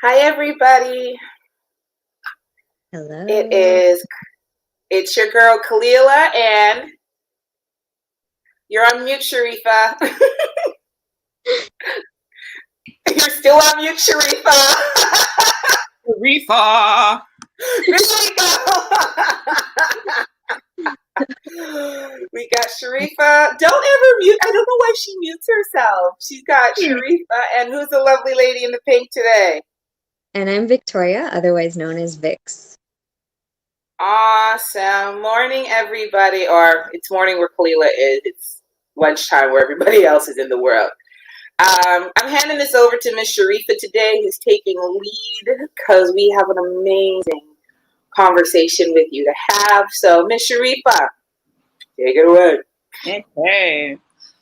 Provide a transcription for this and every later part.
Hi, everybody. Hello. It's your girl, Khalilah, and you're on mute, Sharifa. You're still on mute, Sharifa. Riffa. We got Sharifa. Don't ever mute. I don't know why she mutes herself. She's got Sharifa, and who's the lovely lady in the pink today? And I'm Victoria, otherwise known as Vix. Awesome. Morning, everybody. Or it's morning where Khalilah is. It's lunchtime where everybody else is in the world. I'm handing this over to Miss Sharifa today, who's taking lead because we have an amazing conversation with you to have. So, Miss Sharifa, take it away. Okay.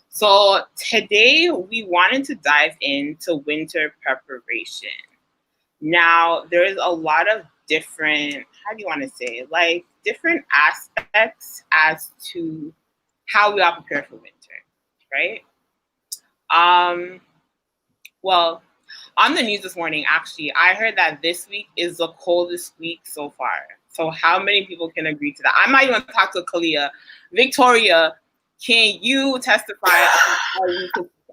So today we wanted to dive into winter preparation. Now, there's a lot of different, how do you want to say, like different aspects as to how we all prepare for winter, right? Well, on the news this morning, actually, I heard that this week is the coldest week so far. So how many people can agree to that? I might even talk to Khalilah. Victoria, can you testify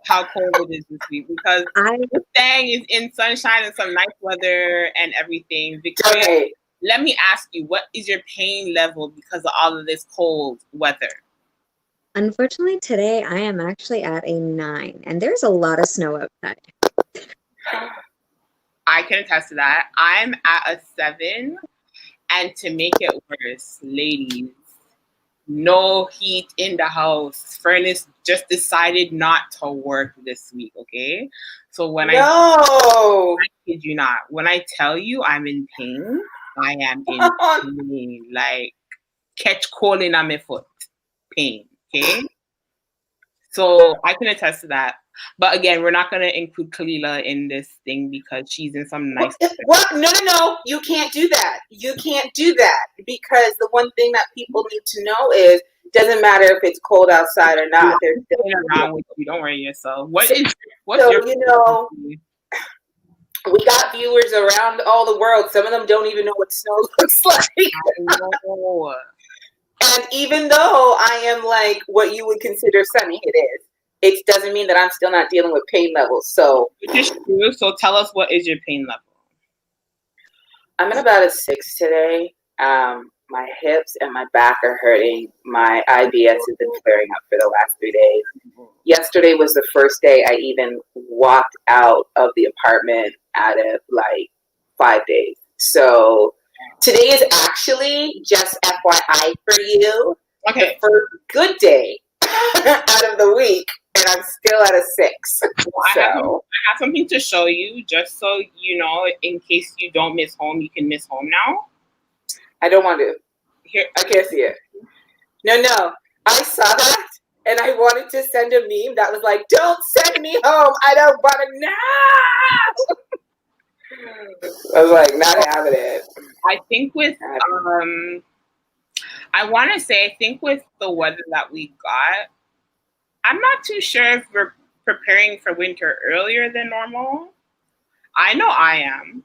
how cold it is this week? Because this thing is in sunshine and some nice weather and everything. Victoria, Okay. Let me ask you, what is your pain level because of all of this cold weather? Unfortunately, today I am actually at a 9, and there's a lot of snow outside. I can attest to that. I'm at a 7, and to make it worse, ladies, no heat in the house. Furnace just decided not to work this week, okay? So when I kid you not, when I tell you I'm in pain, I am in pain. Like catch cold in my foot. Pain, okay? So I can attest to that. But again, we're not going to include Khalilah in this thing because she's in some nice... What? No. You can't do that. You can't do that because the one thing that people need to know is doesn't matter if it's cold outside or not. There's still around with you. Don't worry yourself. What's so, your... we got viewers around all the world. Some of them don't even know what snow looks like. I know. And even though I am like what you would consider sunny, it doesn't mean that I'm still not dealing with pain levels. So, so tell us, what is your pain level? I'm at about a 6 today. My hips and my back are hurting. My IBS has been flaring up for the last 3 days. Yesterday was the first day I even walked out of the apartment out of like 5 days. So today is actually, just FYI for you, the first good day out of the week, and I'm still at a 6. I have something to show you, just so you know, in case you don't miss home, you can miss home now. I don't want to. Here, I can't see it. No. I saw that, and I wanted to send a meme that was like, "Don't send me home. I don't want to." No. I was like, not having it. I think with I want to say, I think with the weather that we got, I'm not too sure if we're preparing for winter earlier than normal. I know I am.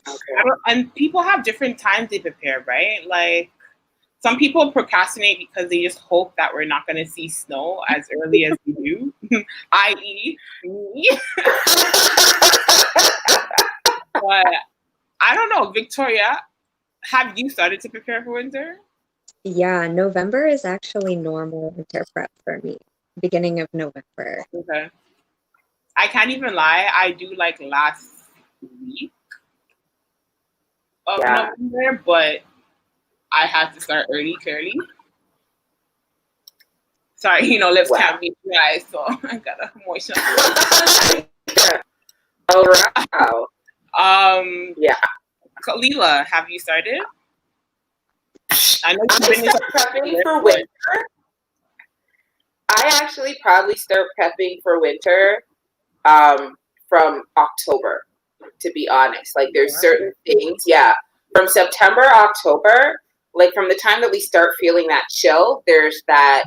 Okay. And people have different times they prepare, right? Like some people procrastinate because they just hope that we're not going to see snow as early as we do, i.e. me. But I don't know, Victoria, have you started to prepare for winter? Yeah, November is actually normal winter prep for me. Beginning of November. Okay. I can't even lie. I do like last week of November, but I had to start early, clearly. Sorry, lips can't be dry, so I gotta moisten. Oh, wow. Yeah. Khalilah, have you started? I know you've been prepping for winter. I actually probably start prepping for winter from October, to be honest. Like there's certain things, from September, October, like from the time that we start feeling that chill, there's that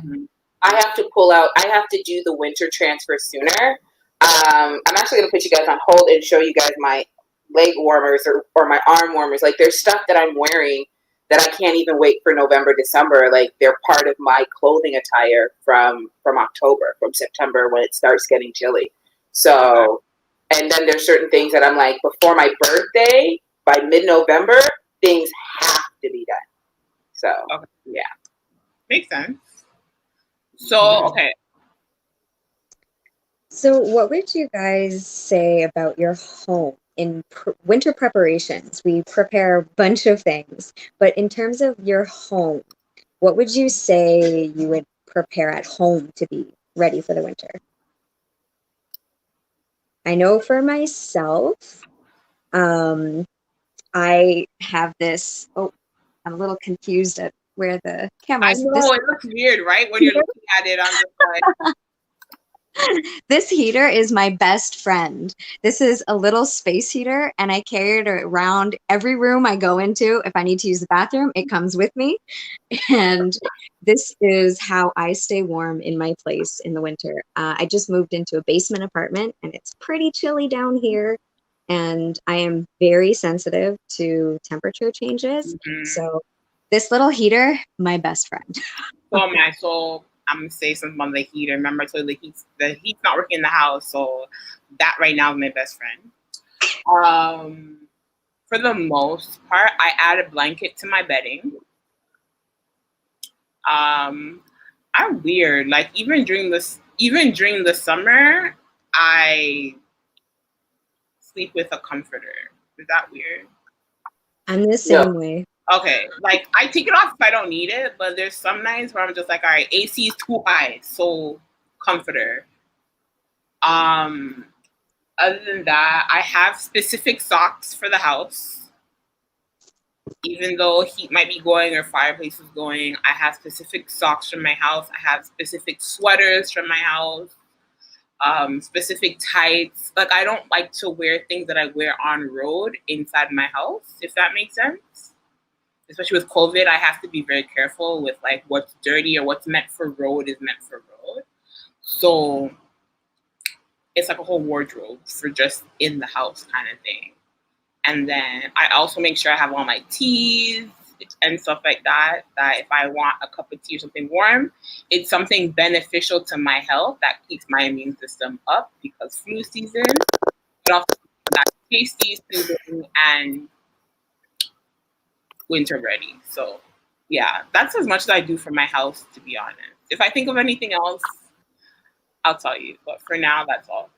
I have to pull out, I have to do the winter transfer sooner. I'm actually going to put you guys on hold and show you guys my leg warmers or my arm warmers. Like there's stuff that I'm wearing that I can't even wait for November, December. Like they're part of my clothing attire from October, from September when it starts getting chilly. So, and then there's certain things that I'm like, before my birthday, by mid-November, things have to be done. So, yeah. Makes sense. So, okay. So what would you guys say about your home in winter preparations? We prepare a bunch of things, but in terms of your home, what would you say you would prepare at home to be ready for the winter? I know for myself, I have this, I'm a little confused at where the camera is. I know, it looks weird, right? When you're looking at it, I'm just like... This heater is my best friend. This is a little space heater, and I carry it around every room I go into. If I need to use the bathroom, it comes with me. And this is how I stay warm in my place in the winter. I just moved into a basement apartment, and it's pretty chilly down here. And I am very sensitive to temperature changes. Mm-hmm. So this little heater, my best friend. So I'm gonna say something about the heater. Remember, I told you the heat's not working in the house, so that right now is my best friend. For the most part, I add a blanket to my bedding. I'm weird. Like even during the summer, I sleep with a comforter. Is that weird? I'm the same way. Okay, like I take it off if I don't need it, but there's some nights where I'm just like, all right, AC is too high, so comforter. Other than that, I have specific socks for the house. Even though heat might be going or fireplace is going, I have specific socks from my house. I have specific sweaters from my house. Specific tights. Like I don't like to wear things that I wear on road inside my house, if that makes sense. Especially with COVID, I have to be very careful with like what's dirty or what's meant for road is meant for road. So it's like a whole wardrobe for just in the house kind of thing. And then I also make sure I have all my teas and stuff like that, that if I want a cup of tea or something warm, it's something beneficial to my health that keeps my immune system up because flu season, but also that tasty, soothing, and winter ready. So yeah, that's as much as I do for my house, to be honest. If I think of anything else, I'll tell you. But for now, that's all.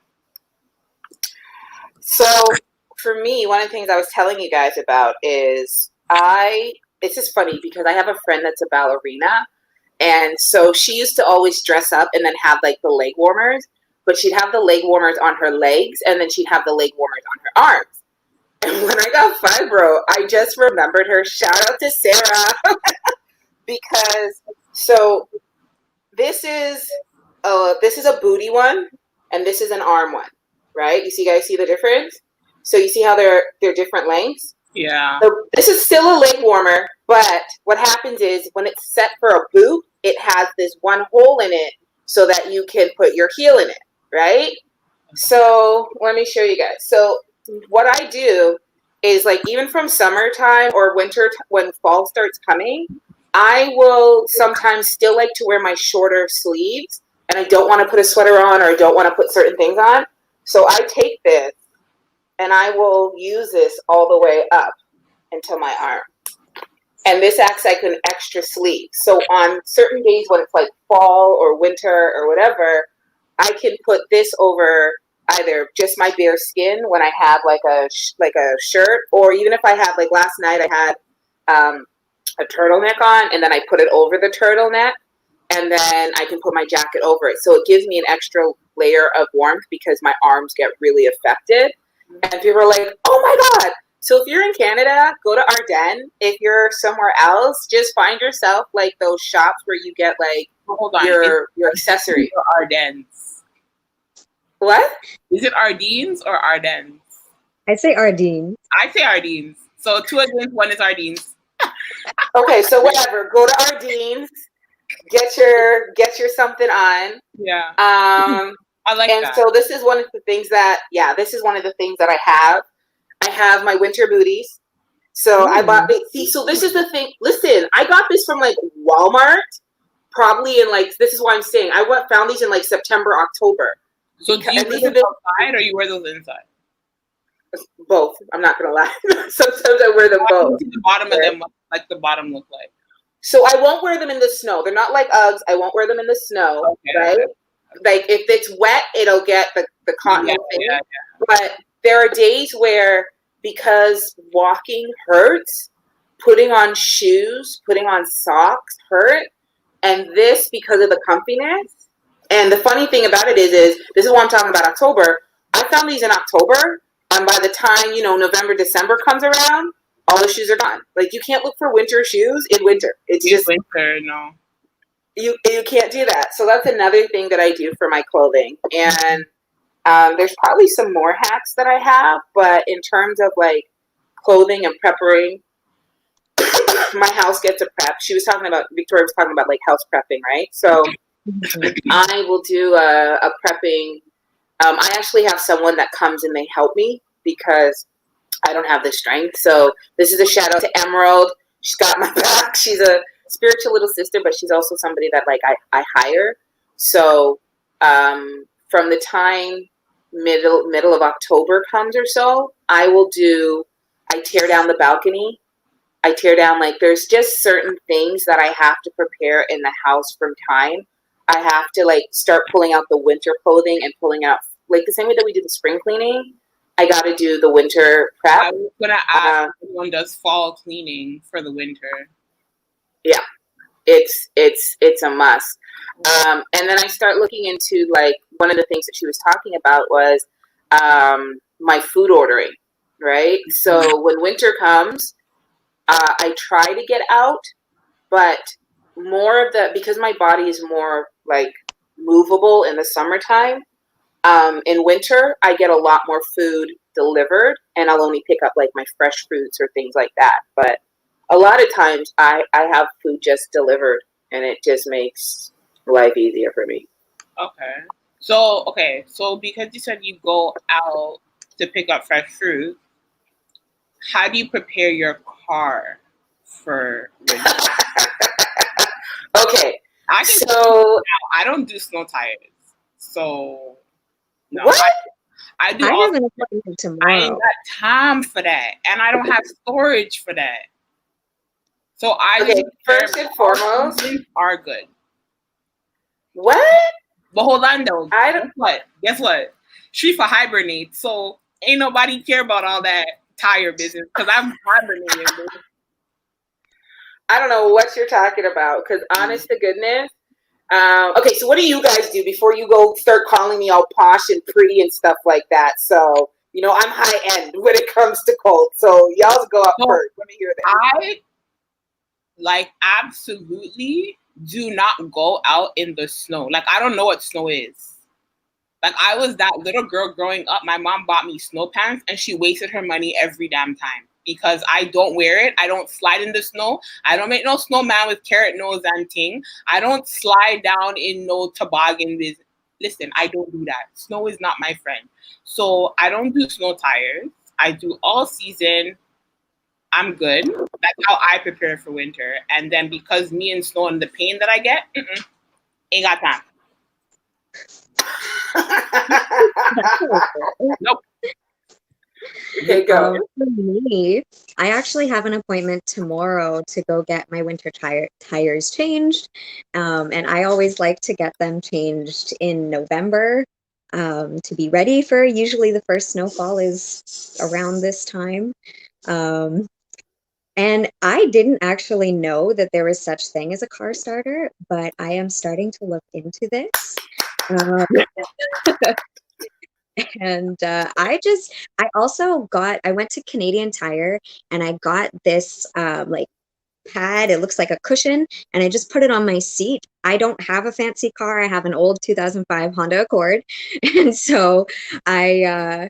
So for me, one of the things I was telling you guys about is it's just funny because I have a friend that's a ballerina. And so she used to always dress up and then have like the leg warmers, but she'd have the leg warmers on her legs and then she'd have the leg warmers on her arms. And when I got fibro, I just remembered her. Shout out to Sarah. Because so this is a booty one and this is an arm one, right? You guys see the difference? So you see how they're different lengths? Yeah. So this is still a leg warmer, but what happens is when it's set for a boot, it has this one hole in it so that you can put your heel in it, right? So let me show you guys. So what I do is like even from summertime or winter, when fall starts coming, I will sometimes still like to wear my shorter sleeves and I don't want to put a sweater on or I don't want to put certain things on. So I take this and I will use this all the way up until my arm. And this acts like an extra sleeve. So on certain days when it's like fall or winter or whatever, I can put this over either just my bare skin when I have like a shirt, or even if I have, like last night I had a turtleneck on and then I put it over the turtleneck and then I can put my jacket over it. So it gives me an extra layer of warmth because my arms get really affected. And people are like, oh my God. So if you're in Canada, go to Ardennes. If you're somewhere else, just find yourself like those shops where you get like your accessories. Ardennes. What? Is it Ardennes or Ardennes? I say Ardennes. I say Ardennes. So 2 against 1 is Ardennes. Okay, so whatever. Go to Ardennes. Get your something on. Yeah. I like that. And so this is one of the things that I have. I have my winter booties. So I bought it. See, so this is the thing. Listen, I got this from like Walmart, probably in like, this is why I'm saying found these in like September, October. So do you wear those outside or you wear those inside? Both. I'm not gonna lie. Sometimes I wear them both. The bottom of them, like the bottom look like. So I won't wear them in the snow. They're not like Uggs. I won't wear them in the snow, right? Okay. Like if it's wet, it'll get the cotton thing. Yeah. But there are days where, because walking hurts, putting on shoes, putting on socks hurt, and this because of the comfiness. And the funny thing about it is this is what I'm talking about October. I found these in October, and by the time, November, December comes around, all the shoes are gone. Like, you can't look for winter shoes in winter. It's just winter, no. You can't do that. So that's another thing that I do for my clothing. And there's probably some more hacks that I have, but in terms of like clothing and prepping, my house gets a prep. Victoria was talking about like house prepping, right? So I will do a prepping. I actually have someone that comes and they help me because I don't have the strength. So this is a shout out to Emerald. She's got my back. She's a spiritual little sister, but she's also somebody that like I hire. So from the time middle of October comes or so, I tear down the balcony. I tear down, like, there's just certain things that I have to prepare in the house from time. I have to like start pulling out the winter clothing and pulling out, like, the same way that we do the spring cleaning. I got to do the winter prep. I was gonna ask if everyone does fall cleaning for the winter. Yeah, it's a must. And then I start looking into, like, one of the things that she was talking about was my food ordering, right? So when winter comes, I try to get out, but because my body is more like movable in the summertime, in winter, I get a lot more food delivered, and I'll only pick up like my fresh fruits or things like that. But a lot of times I have food just delivered, and it just makes life easier for me. Okay. So because you said you go out to pick up fresh fruit, how do you prepare your car for winter? Okay. I don't do snow tires. So no. What? I do. I have an appointment tomorrow. I ain't got time for that, and I don't have storage for that. So first and foremost, are good. What? But hold on though. Guess what? Riffa hibernates, so ain't nobody care about all that tire business because I'm hibernating. I don't know what you're talking about, because honest to goodness. Okay, so what do you guys do before you go start calling me all posh and pretty and stuff like that? So, I'm high end when it comes to cold. So y'all go up first. Let me hear that. I absolutely do not go out in the snow. Like, I don't know what snow is. Like, I was that little girl growing up. My mom bought me snow pants, and she wasted her money every damn time because I don't wear it. I don't slide in the snow. I don't make no snowman with carrot nose and ting. I don't slide down in no toboggan with. Listen, I don't do that. Snow is not my friend. So I don't do snow tires. I do all season. I'm good. That's how I prepare for winter. And then because me and snow and the pain that I get, ain't got time. Nope. Okay, go. For me, I actually have an appointment tomorrow to go get my winter tires changed. And I always like to get them changed in November to be ready for, usually the first snowfall is around this time. And I didn't actually know that there was such thing as a car starter, but I am starting to look into this. And I went to Canadian Tire and I got this like pad. It looks like a cushion, and I just put it on my seat. I don't have a fancy car. I have an old 2005 Honda Accord, and so I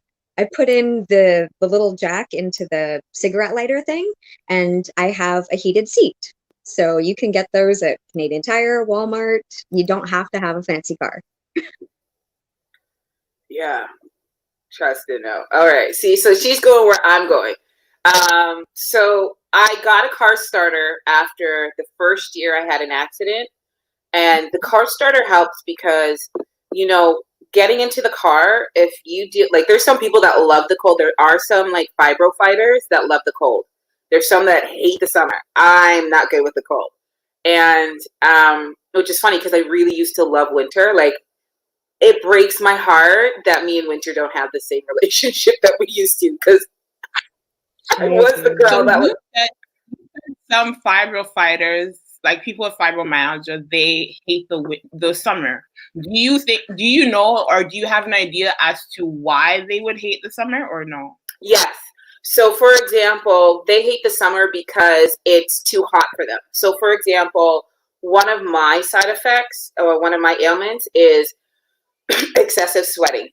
put in the little jack into the cigarette lighter thing, and I have a heated seat. So you can get those at Canadian Tire, Walmart. You don't have to have a fancy car. Yeah. Trust and know. All right. See, so she's going where I'm going. So I got a car starter after the first year I had an accident. And the car starter helps because, getting into the car, if you do, like, there's some people that love the cold. There are some, like, fibro fighters that love the cold. There's some that hate the summer. I'm not good with the cold. And, which is funny because I really used to love winter. Like, it breaks my heart that me and winter don't have the same relationship that we used to, because I was the girl that was. Some fibro fighters, like people with fibromyalgia, they hate the summer. Do you know, or do you have an idea as to why they would hate the summer, or no? Yes. So, for example, they hate the summer because it's too hot for them. So, for example, one of my side effects or one of my ailments is excessive sweating.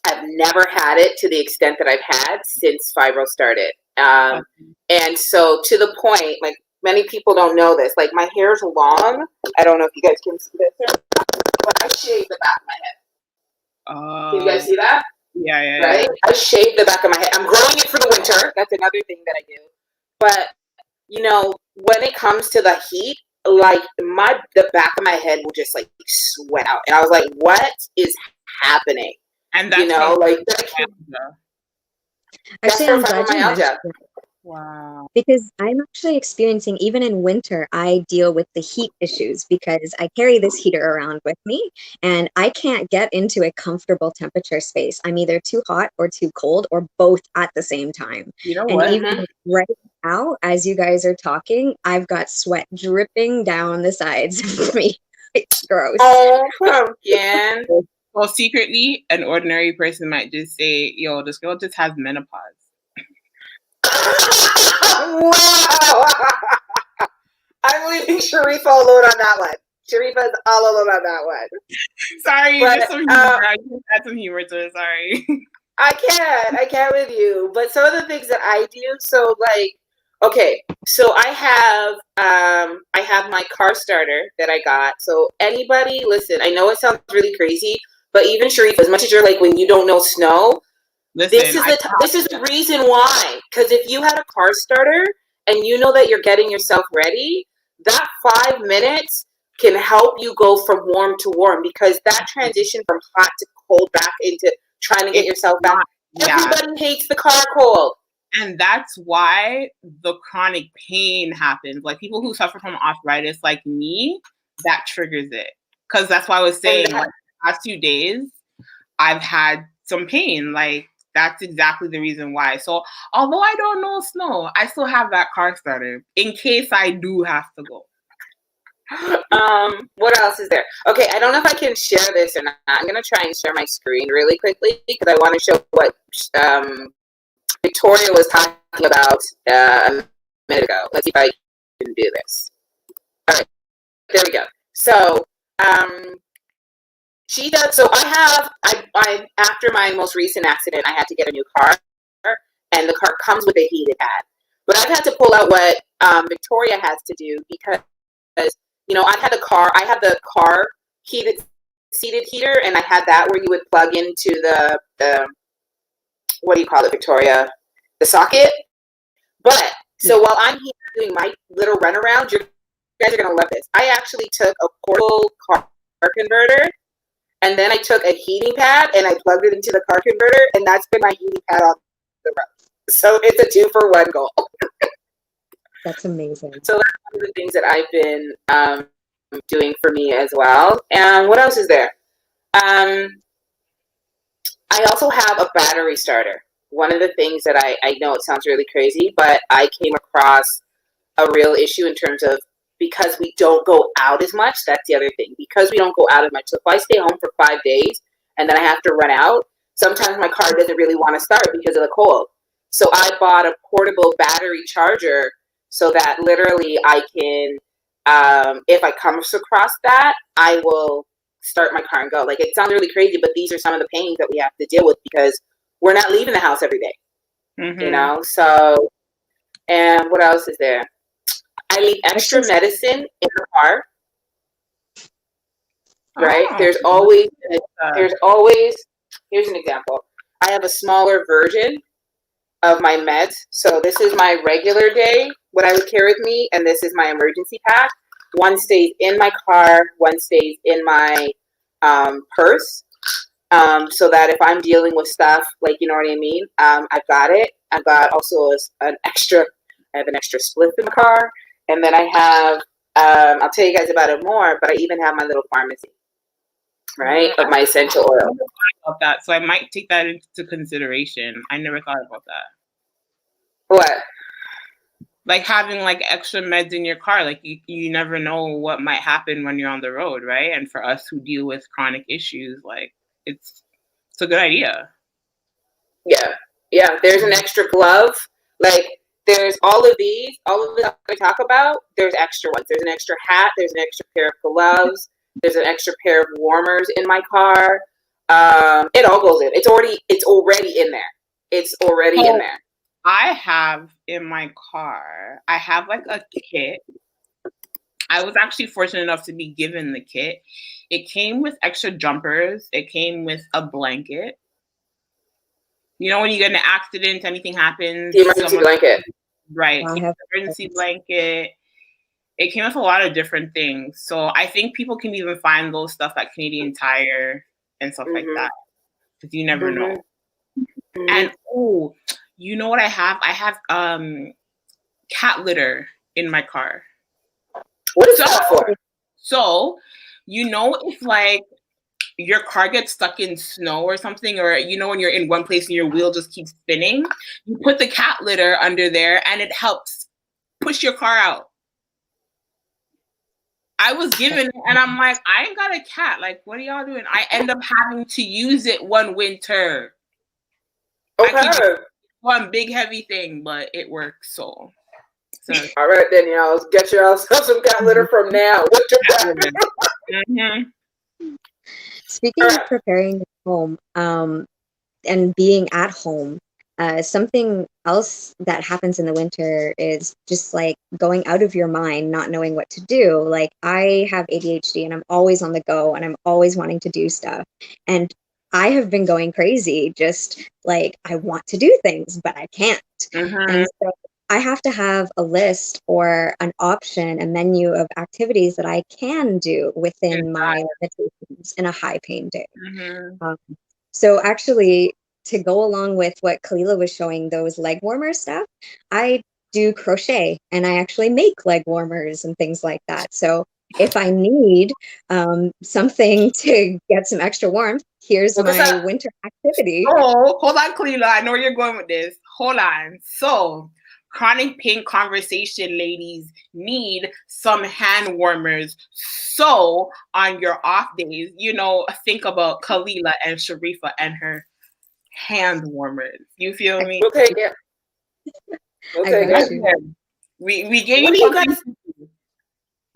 I've never had it to the extent that I've had since fibro started. And so, to the point, like, many people don't know this, like, my hair's long. I don't know if you guys can see this, but I shave the back of my head. Can you guys see that? Yeah. Right? I shave the back of my head. I'm growing it for the winter. That's another thing that I do. But, when it comes to the heat, like, the back of my head will just, like, sweat out. And I was like, what is happening? And that's Actually, I'm glad you mentioned that. Wow. Because I'm actually experiencing, even in winter, I deal with the heat issues because I carry this heater around with me and I can't get into a comfortable temperature space. I'm either too hot or too cold or both at the same time. You know and what? Even right now, as you guys are talking, I've got sweat dripping down the sides of me. It's gross. Oh, pumpkin. Well, secretly, an ordinary person might just say, yo, this girl just has menopause. Wow. I'm leaving Sharifah alone on that one. Sharifah's all alone on that one. Sorry, just some humor. I just had some humor to it. Sorry. I can't with you. But some of the things that I do, so, like, okay, so I have my car starter that I got. So anybody, listen, I know it sounds really crazy, but even Sharifah, as much as you're like, when you don't know snow, listen, this is the reason why. Because if you had a car starter and you know that you're getting yourself ready, that 5 minutes can help you go from warm to warm, because that transition from hot to cold back into trying to get yourself back. Everybody hates the car cold. And that's why the chronic pain happens. Like, people who suffer from arthritis like me, that triggers it. Because that's why I was saying, like, the past 2 days, I've had some pain. Like, that's exactly the reason why. So, although I don't know snow, I still have that car starter in case I do have to go. What else is there? Okay, I don't know if I can share this or not. I'm going to try and share my screen really quickly because I want to show what Victoria was talking about a minute ago. Let's see if I can do this. All right, there we go. So, she does. So I after my most recent accident, I had to get a new car, and the car comes with a heated pad. But I've had to pull out what Victoria has to do because, I had the car seated heater, and I had that where you would plug into the what do you call it, Victoria? The socket. But so while I'm here doing my little runaround, you guys are gonna love this. I actually took a portable car converter, and then I took a heating pad and I plugged it into the car converter, and that's been my heating pad on the road. So it's a 2-for-1 goal. That's amazing. So that's one of the things that I've been doing for me as well. And what else is there? I also have a battery starter. One of the things that I know it sounds really crazy, but I came across a real issue in terms of, because we don't go out as much. That's the other thing. Because we don't go out as much. So if I stay home for 5 days and then I have to run out, sometimes my car doesn't really want to start because of the cold. So I bought a portable battery charger so that literally I can, if I come across that, I will start my car and go. Like, it sounds really crazy, but these are some of the pains that we have to deal with because we're not leaving the house every day. Mm-hmm. So, and what else is there? I leave extra medicine in the car. Right? There's always, here's an example. I have a smaller version of my meds. So this is my regular day, what I would carry with me, and this is my emergency pack. One stays in my car, one stays in my purse, so that if I'm dealing with stuff, like, you know what I mean, I've got it. I've got also I have an extra spliff in the car, and then I have, I'll tell you guys about it more, but I even have my little pharmacy, right, of my essential oil. About that, so I might take that into consideration. I never thought about that. What? Like having like extra meds in your car, like you never know what might happen when you're on the road, right? And for us who deal with chronic issues, like it's a good idea. Yeah. There's an extra glove. Like there's all of that I talk about. There's extra ones. There's an extra hat. There's an extra pair of gloves. There's an extra pair of warmers in my car. It all goes in. It's already in there. It's already in there. I have in my car, I have like a kit. I was actually fortunate enough to be given the kit. It came with extra jumpers. It came with a blanket. You know, when you get in an accident, anything happens. The emergency blanket. Right. The emergency blanket. It came with a lot of different things. So I think people can even find those stuff at Canadian Tire and stuff like that. Because you never know. And you know what I have? I have cat litter in my car. What is that for? So, you know, if like your car gets stuck in snow or something, or you know when you're in one place and your wheel just keeps spinning, you put the cat litter under there and it helps push your car out. I was given it and I'm like, I ain't got a cat. Like, what are y'all doing? I end up having to use it one winter. Okay. One big heavy thing, but it works. So. All right, then, y'all. Get yourself some cat litter from now. What's your cat litter? Speaking of preparing at home and being at home, something else that happens in the winter is just like going out of your mind, not knowing what to do. Like I have ADHD and I'm always on the go and I'm always wanting to do stuff. And I have been going crazy, just like I want to do things, but I can't. And so I have to have a list or an option, a menu of activities that I can do within my limitations in a high pain day. So actually, to go along with what Khalilah was showing, those leg warmer stuff, I do crochet and I actually make leg warmers and things like that. So if I need something to get some extra warmth, here's my winter activity. Oh, hold on, Khalilah. I know where you're going with this. Hold on. So, chronic pain conversation ladies need some hand warmers. So, on your off days, you know, think about Khalilah and Sharifah and her hand warmers. You feel me? Okay, yeah. Okay, we gave what you something.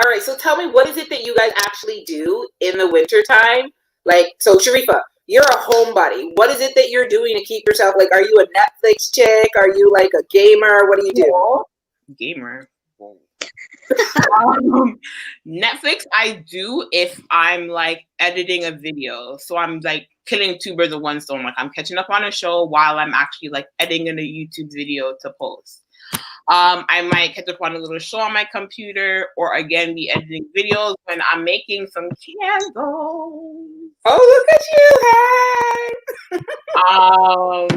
All right, so tell me, what is it that you guys actually do in the wintertime? Like, so Sharifah, you're a homebody. What is it that you're doing to keep yourself, like, are you a Netflix chick? Are you like a gamer? What do you do? Gamer. Netflix, I do if I'm like editing a video. So I'm like killing two birds with one stone. Like I'm catching up on a show while I'm actually like editing a YouTube video to post. I might catch up on a little show on my computer, or again be editing videos when I'm making some candles. Oh, look at you!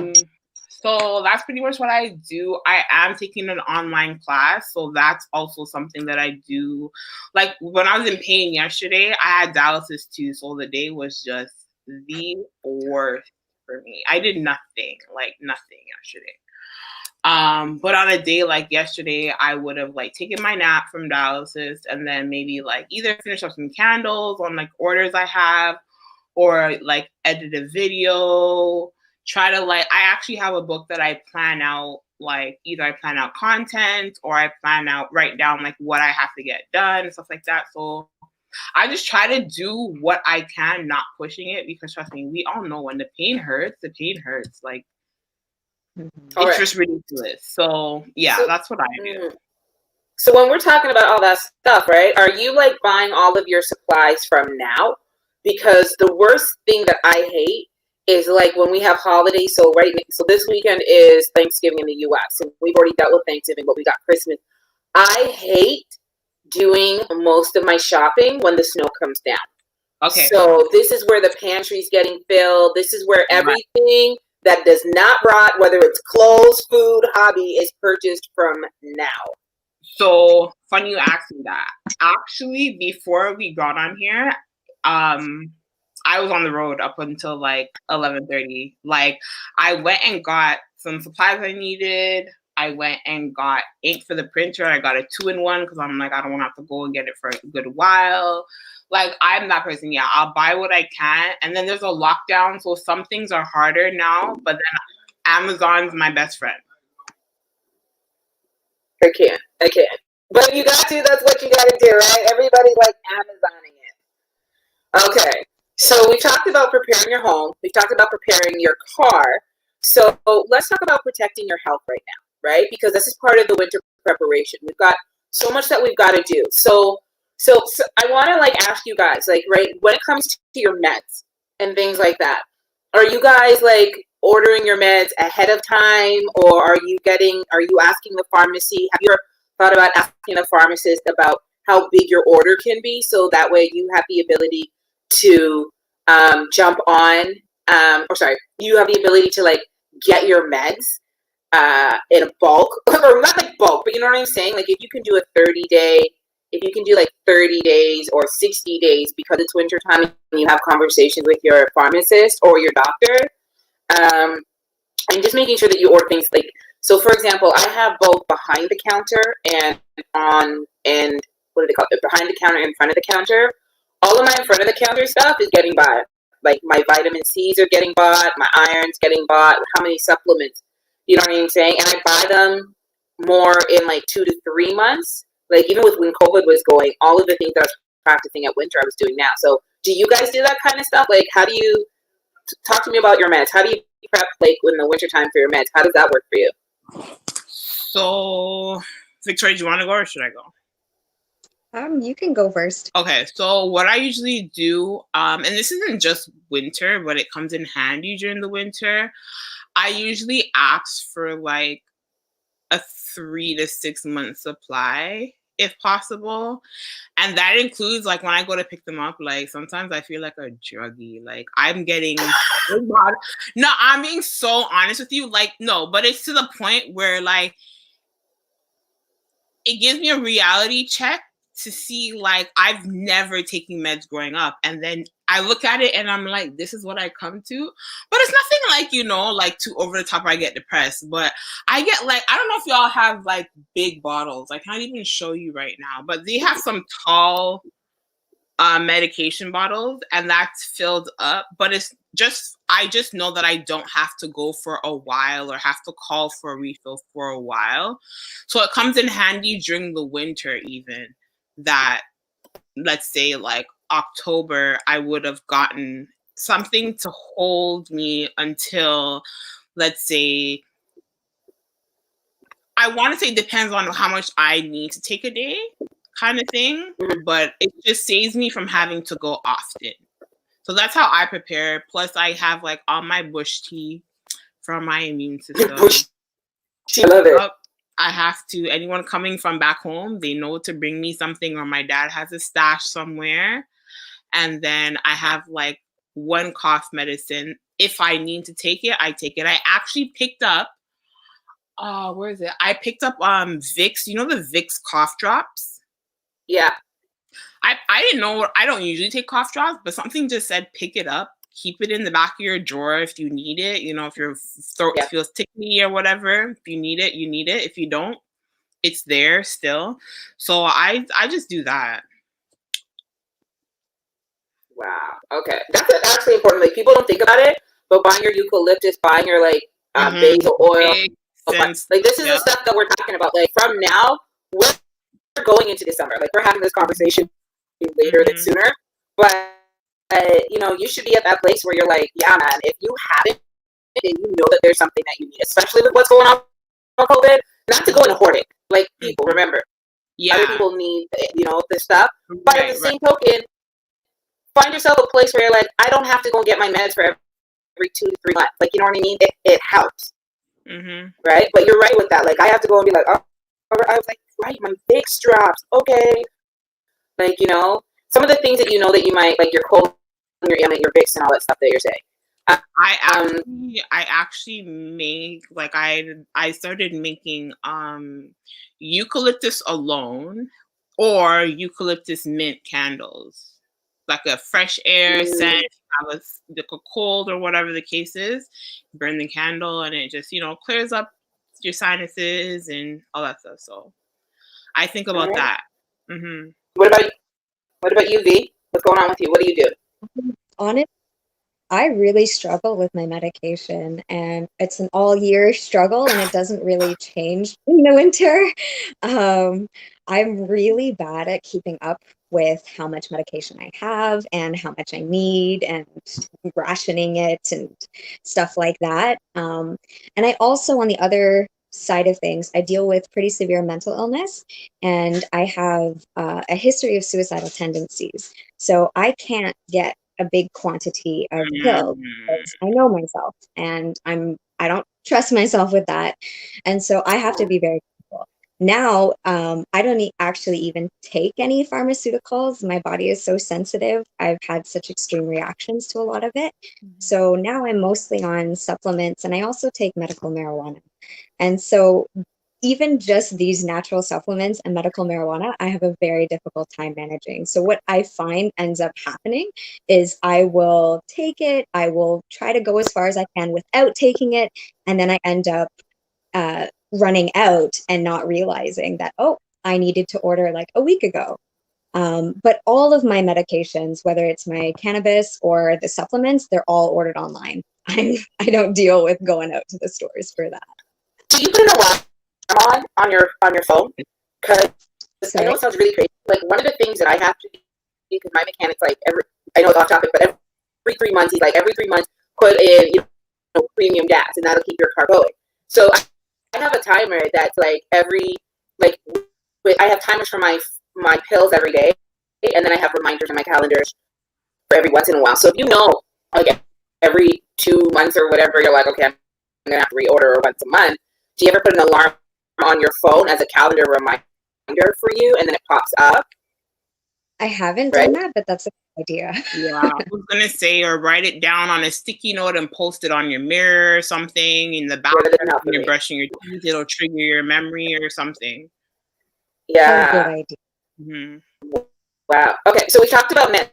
Hey. So that's pretty much what I do. I am taking an online class, so that's also something that I do. Like when I was in pain yesterday, I had dialysis too, so the day was just the worst for me. I did nothing yesterday. But on a day like yesterday, I would have like taken my nap from dialysis and then maybe like either finish up some candles on like orders I have, or like edit a video, try to like, I actually have a book that I plan out, like either I plan out content or I write down like what I have to get done and stuff like that. So I just try to do what I can, not pushing it, because trust me, we all know when the pain hurts, like it's just ridiculous. So yeah, that's what I do. So when we're talking about all that stuff, right, are you like buying all of your supplies from now? Because the worst thing that I hate is like when we have holidays. So so this weekend is Thanksgiving in the U.S. and we've already dealt with Thanksgiving, but we got Christmas. I hate doing most of my shopping when the snow comes down. Okay. So this is where the pantry's getting filled. This is where everything that does not rot, whether it's clothes, food, hobby, is purchased from now. So funny you asked me that. Actually, before we got on here, I was on the road up until like 11:30. Like, I went and got some supplies I needed. I went and got ink for the printer. I got a 2-in-1 because I'm like, I don't want to have to go and get it for a good while. Like, I'm that person. Yeah, I'll buy what I can. And then there's a lockdown, so some things are harder now. But then Amazon's my best friend. I can't. But you got to. That's what you got to do, right? Everybody like Amazoning it. Okay. So we talked about preparing your home. We've talked about preparing your car. So let's talk about protecting your health right now, right? Because this is part of the winter preparation. We've got so much that we've got to do. So I want to like ask you guys, like, right, when it comes to your meds and things like that, are you guys like ordering your meds ahead of time, or are you asking the pharmacy? Have you ever thought about asking a pharmacist about how big your order can be, so that way you have the ability to jump on, you have the ability to like get your meds in a bulk, or not like bulk, but you know what I'm saying? Like if you can do a 30-day, if you can do like 30 days or 60 days because it's winter time and you have conversations with your pharmacist or your doctor, and just making sure that you order things like, so for example, I have both behind the counter and what do they call it? Behind the counter and in front of the counter. All of my in front of the counter stuff is getting bought. Like my vitamin C's are getting bought, my iron's getting bought, how many supplements, you know what I'm saying? And I buy them more in like 2 to 3 months. Like even with when COVID was going, all of the things that I was practicing at winter, I was doing now. So do you guys do that kind of stuff? Like how do you, talk to me about your meds. How do you prep like in the winter time for your meds? How does that work for you? So Victoria, do you want to go or should I go? You can go first. Okay, so what I usually do, and this isn't just winter, but it comes in handy during the winter. I usually ask for like a 3 to 6 month supply, if possible. And that includes like when I go to pick them up, like sometimes I feel like a druggie. Like I'm getting no, I'm being so honest with you. Like, no, but it's to the point where like it gives me a reality check to see like I've never taken meds growing up, and then I look at it and I'm like, this is what I come to. But it's nothing like, you know, like too over the top or I get depressed. But I get like, I don't know if y'all have like big bottles. I can't even show you right now, but they have some tall medication bottles and that's filled up. But it's just, I just know that I don't have to go for a while or have to call for a refill for a while. So it comes in handy during the winter even, that let's say like October, I would have gotten something to hold me until, let's say, I want to say it depends on how much I need to take a day kind of thing, but it just saves me from having to go often. So that's how I prepare. Plus I have like all my bush tea from my immune system. I love it. I have to, anyone coming from back home, they know to bring me something, or my dad has a stash somewhere. And then I have like one cough medicine. If I need to take it, I take it. I actually picked up, where is it? I picked up Vicks, you know the Vicks cough drops? Yeah. I didn't know, I don't usually take cough drops, but something just said pick it up. Keep it in the back of your drawer if you need it. You know, if your throat feels tickly or whatever, if you need it, you need it. If you don't, it's there still. So I just do that. Wow. Okay. That's actually important. Like people don't think about it, but buying your eucalyptus, buying your like basil oil, like this is the stuff that we're talking about. Like from now, we're going into December. Like we're having this conversation later than sooner, but you know, you should be at that place where you're like, yeah, man, if you haven't, and you know that there's something that you need, especially with what's going on with COVID, not to go into hoarding. Like people, remember, other people need, you know, this stuff. But at the same token, find yourself a place where you're like, I don't have to go get my meds for every 2 to 3 months. Like, you know what I mean? It helps. Mm-hmm. Right? But you're right with that. Like, I have to go and be like, oh, I was like, right, my big straps. Okay. Like, you know, some of the things that you know that you might, like your cold, your ailment, your Vicks, and all that stuff that you're saying. I actually make, like, I started making eucalyptus alone or eucalyptus mint candles, like a fresh air scent. I was like a cold or whatever the case is, burn the candle and it just, you know, clears up your sinuses and all that stuff. So I think about that. Mm-hmm. What about you, V? What's going on with you? What do you do? Honestly, I really struggle with my medication, and it's an all-year struggle, and it doesn't really change in the winter. I'm really bad at keeping up with how much medication I have and how much I need and rationing it and stuff like that. And I also, on the other side of things, I deal with pretty severe mental illness, and I have a history of suicidal tendencies. So I can't get a big quantity of pills because I know myself and I don't trust myself with that. And so I have to be very careful. Now, I don't actually even take any pharmaceuticals. My body is so sensitive. I've had such extreme reactions to a lot of it. So now I'm mostly on supplements, and I also take medical marijuana. And so even just these natural supplements and medical marijuana, I have a very difficult time managing. So what I find ends up happening is I will take it, I will try to go as far as I can without taking it, and then I end up running out and not realizing that, oh, I needed to order like a week ago. But all of my medications, whether it's my cannabis or the supplements, they're all ordered online. I don't deal with going out to the stores for that. Do you put an alarm on your phone? Because I know it sounds really crazy. Like, one of the things that I have to do, because my mechanic's like, I know it's off topic, but every 3 months, he's like, every 3 months, put in, you know, premium gas, and that'll keep your car going. So I have a timer that's like I have timers for my pills every day, and then I have reminders in my calendars for every once in a while. So if you know, like, every 2 months or whatever, you're like, okay, I'm gonna have to reorder once a month. Do you ever put an alarm on your phone as a calendar reminder for you, and then it pops up? I haven't done that, but that's a good idea. Yeah, I was gonna say, or write it down on a sticky note and post it on your mirror or something in the bathroom when you're brushing your teeth. It'll trigger your memory or something. Yeah. Good idea. Mm-hmm. Wow. Okay, so we talked about men.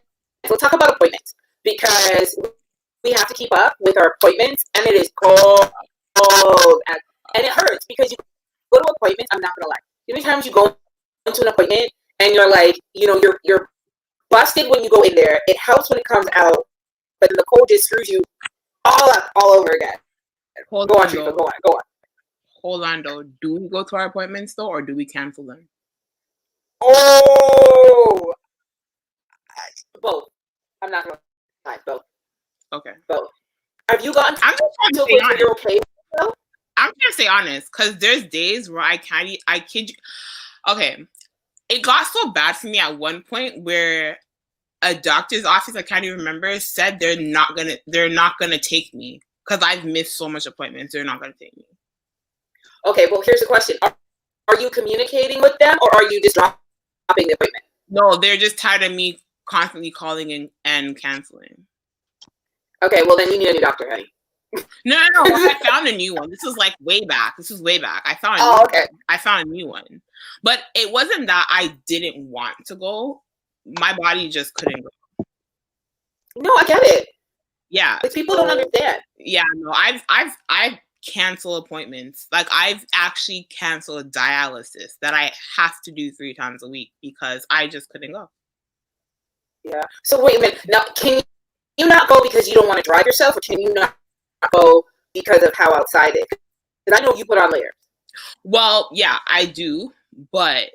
We'll talk about appointments, because we have to keep up with our appointments, and it is cold, and it hurts because you go to appointments. I'm not gonna lie. How many times you go into an appointment and you're like, you know, you're busted when you go in there. It helps when it comes out, but then the cold just screws you all over again. Go on, Riffa. Go on. Hold on, though. Do we go to our appointments though, or do we cancel them? Oh, both. I'm not gonna lie. Both. Okay. Both. Have you gotten? I'm just trying to stay honest. You're okay. I'm trying to stay honest, because there's days where I kid you. Okay, it got so bad for me at one point where a doctor's office, I can't even remember, said they're not gonna take me because I've missed so much appointments. They're not gonna take me. Okay, well, here's the question: Are you communicating with them, or are you just dropping the appointment? No, they're just tired of me constantly calling and canceling. Okay, well then you need a new doctor, honey. No, I found a new one. This is like way back. I found I found a new one. But it wasn't that I didn't want to go. My body just couldn't go. No, I get it. Yeah. But people don't understand. Yeah, no, I've canceled appointments. Like, I've actually canceled dialysis that I have to do 3 times a week because I just couldn't go. Yeah. So wait a minute. Now, can you not go because you don't want to drive yourself, or can you not go because of how outside it? Because I know you put on layers. Well, yeah, I do, but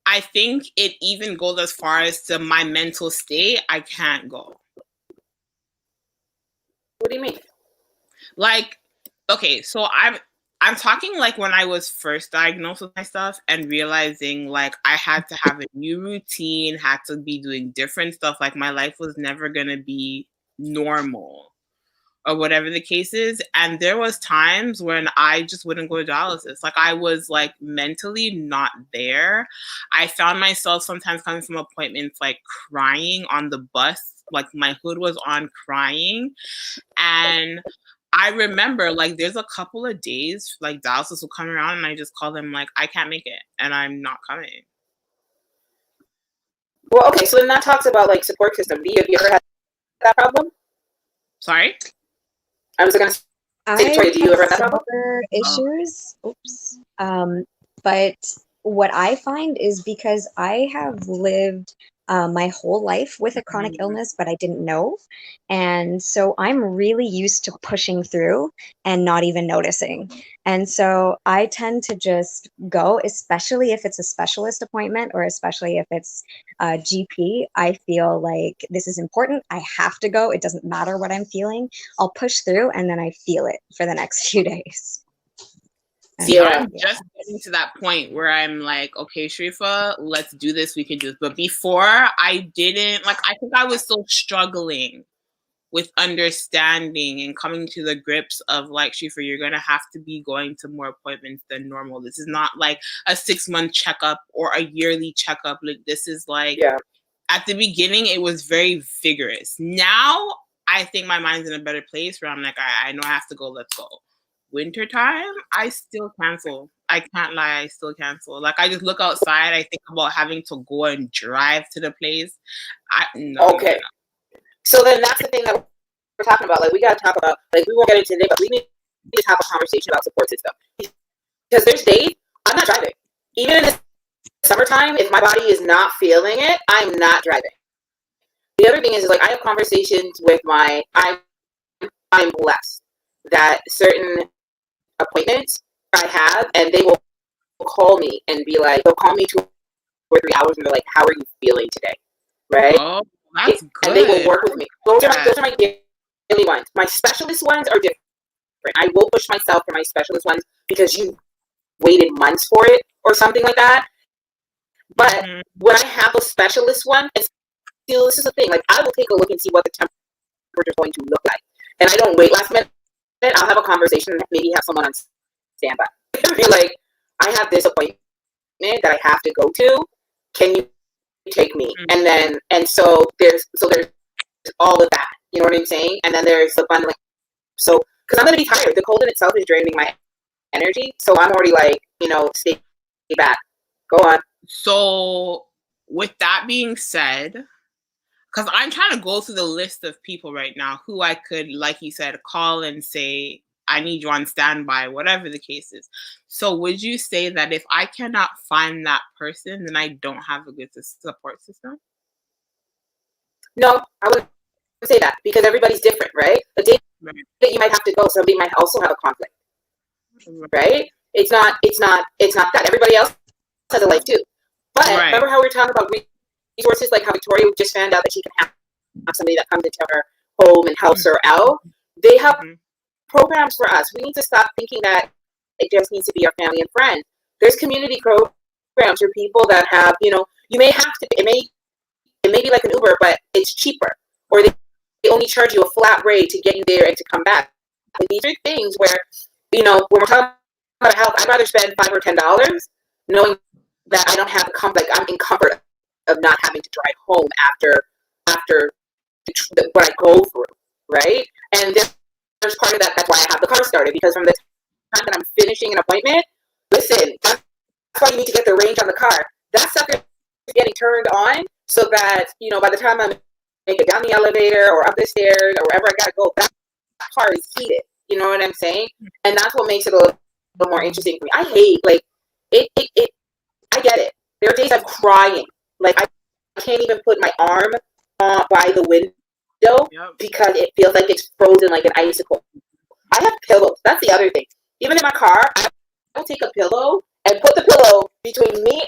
I think it even goes as far as to my mental state. I can't go. What do you mean? Like, okay, so I'm talking like when I was first diagnosed with my stuff and realizing like I had to have a new routine, had to be doing different stuff. Like, my life was never gonna be normal. or whatever the case is. And there was times when I just wouldn't go to dialysis. Like I was like mentally not there. I found myself sometimes coming from appointments like crying on the bus, like my hood was on crying. And I remember like there's a couple of days like dialysis will come around and I just call them like, I can't make it and I'm not coming. Well, okay, so then that talks about like support system. Have you ever had that problem? Sorry? I was going to say, Victoria, do you ever have that problem? Issues. Oops. But what I find is because I have lived my whole life with a chronic illness, but I didn't know. And so I'm really used to pushing through and not even noticing. And so I tend to just go, especially if it's a specialist appointment or especially if it's a GP. I feel like this is important. I have to go. It doesn't matter what I'm feeling. I'll push through and then I feel it for the next few days. See, I'm just getting to that point where I'm like, okay, Sharifa, let's do this. We can do this. But before, I didn't, like, I think I was still struggling with understanding and coming to the grips of, like, Sharifa, you're going to have to be going to more appointments than normal. This is not like a 6-month checkup or a yearly checkup. Like, this is like, at the beginning, it was very vigorous. Now, I think my mind's in a better place where I'm like, I know I have to go, let's go. Wintertime, I still cancel. I can't lie, I still cancel. Like I just look outside, I think about having to go and drive to the place. Okay. So then that's the thing that we're talking about. Like we gotta talk about, like we won't get into today, but we need to have a conversation about support system. Because there's days I'm not driving. Even in the summertime, if my body is not feeling it, I'm not driving. The other thing is like I have conversations with I'm blessed that certain appointments I have, and they will call me and be like, they'll call me 2 or 3 hours and they're like, how are you feeling today? Right? Oh, that's good. And they will work with me. Those are my daily ones. My specialist ones are different. I will push myself for my specialist ones because you waited months for it or something like that. But when I have a specialist one, and still, this is the thing, like I will take a look and see what the temperature is going to look like. And I don't wait last minute. I'll have a conversation and maybe have someone on standby. Be like, I have this appointment that I have to go to. Can you take me? And so there's all of that. You know what I'm saying? And then there's the bundling. So because I'm gonna be tired. The cold in itself is draining my energy. So I'm already like, stay back. Go on. So with that being said, because I'm trying to go through the list of people right now who I could, like you said, call and say, I need you on standby, whatever the case is. So would you say that if I cannot find that person, then I don't have a good support system? No, I wouldn't say that because everybody's different, right? The day that you might have to go, somebody might also have a conflict, right? It's not that. Everybody else has a life too. But remember how we were talking about resources, like how Victoria just found out that she can have somebody that comes into her home and helps her out. They have programs for us. We need to stop thinking that it just needs to be our family and friends. There's community programs for people that have, you may have to, it may be like an Uber, but it's cheaper. Or they only charge you a flat rate to get you there and to come back. And these are things where, when we're talking about health, I'd rather spend $5 or $10 knowing that I don't have like I'm in comfort of not having to drive home after what I go through, right? And there's part of that. That's why I have the car started, because from the time that I'm finishing an appointment, listen, that's why you need to get the range on the car. That sucker is getting turned on so that by the time I make it down the elevator or up the stairs or wherever I gotta go, that car is heated. You know what I'm saying? And that's what makes it a little more interesting for me. I hate it. I get it. There are days I'm crying. Like I can't even put my arm by the window because it feels like it's frozen like an icicle. I have pillows. That's the other thing. Even in my car, I will take a pillow and put the pillow between me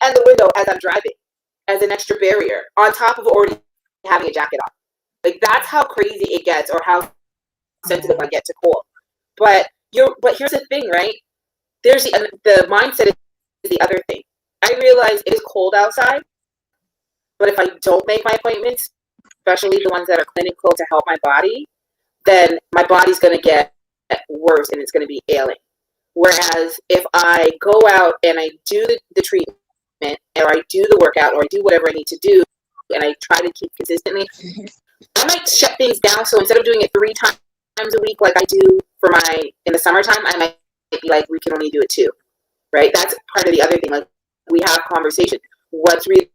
and the window as I'm driving as an extra barrier on top of already having a jacket on. Like that's how crazy it gets or how sensitive I get to cold. But here's the thing, right? There's the mindset is the other thing. I realize it is cold outside, but if I don't make my appointments, especially the ones that are clinical to help my body, then my body's going to get worse and it's going to be ailing. Whereas if I go out and I do the treatment, or I do the workout, or I do whatever I need to do, and I try to keep consistently, I might shut things down. So instead of doing it 3 times a week like I do for in the summertime, I might be like, we can only do it 2, right? That's part of the other thing. Like, we have conversation. What's really,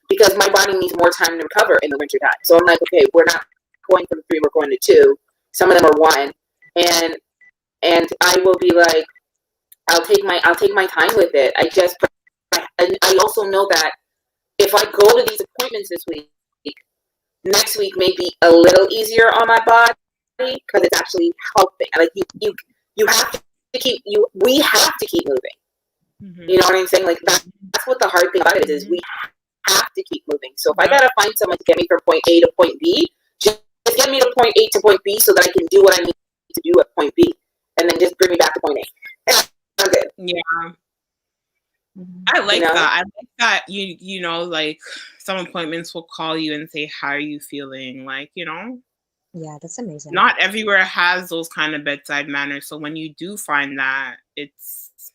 because my body needs more time to recover in the winter time. So I'm like, okay, we're not going from 3, we're going to 2. Some of them are 1, and I will be like, I'll take my time with it. I also know that if I go to these appointments this week, next week may be a little easier on my body because it's actually helping. Like you have to keep we have to keep moving. Mm-hmm. You know what I'm saying? Like that's what the hard thing about it is. We have to keep moving. So if I gotta find someone to get me from point A to point B, just get me to point A to point B so that I can do what I need to do at point B, and then just bring me back to point A. And I'm good. Yeah. I like that. I like that you know, like some appointments will call you and say, how are you feeling? Like, you know. Yeah, that's amazing. Not everywhere has those kind of bedside manners. So when you do find that, it's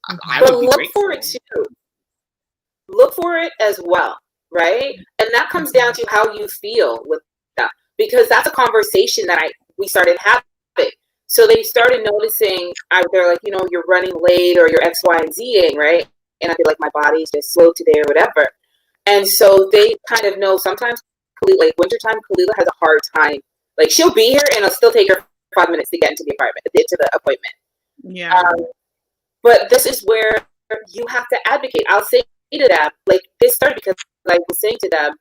I would be look grateful. for it too. Look for it as well, right? And that comes down to how you feel with that, because that's a conversation that we started having. So they started noticing, they're like, you know, you're running late or you're X, Y, and Z-ing, right? And I feel like my body's just slow today or whatever. And so they kind of know sometimes, like wintertime, Khalilah has a hard time. Like she'll be here and it'll still take her 5 minutes to get into the appointment. Yeah. But this is where you have to advocate. I'll say to them, like this started because I was saying to them,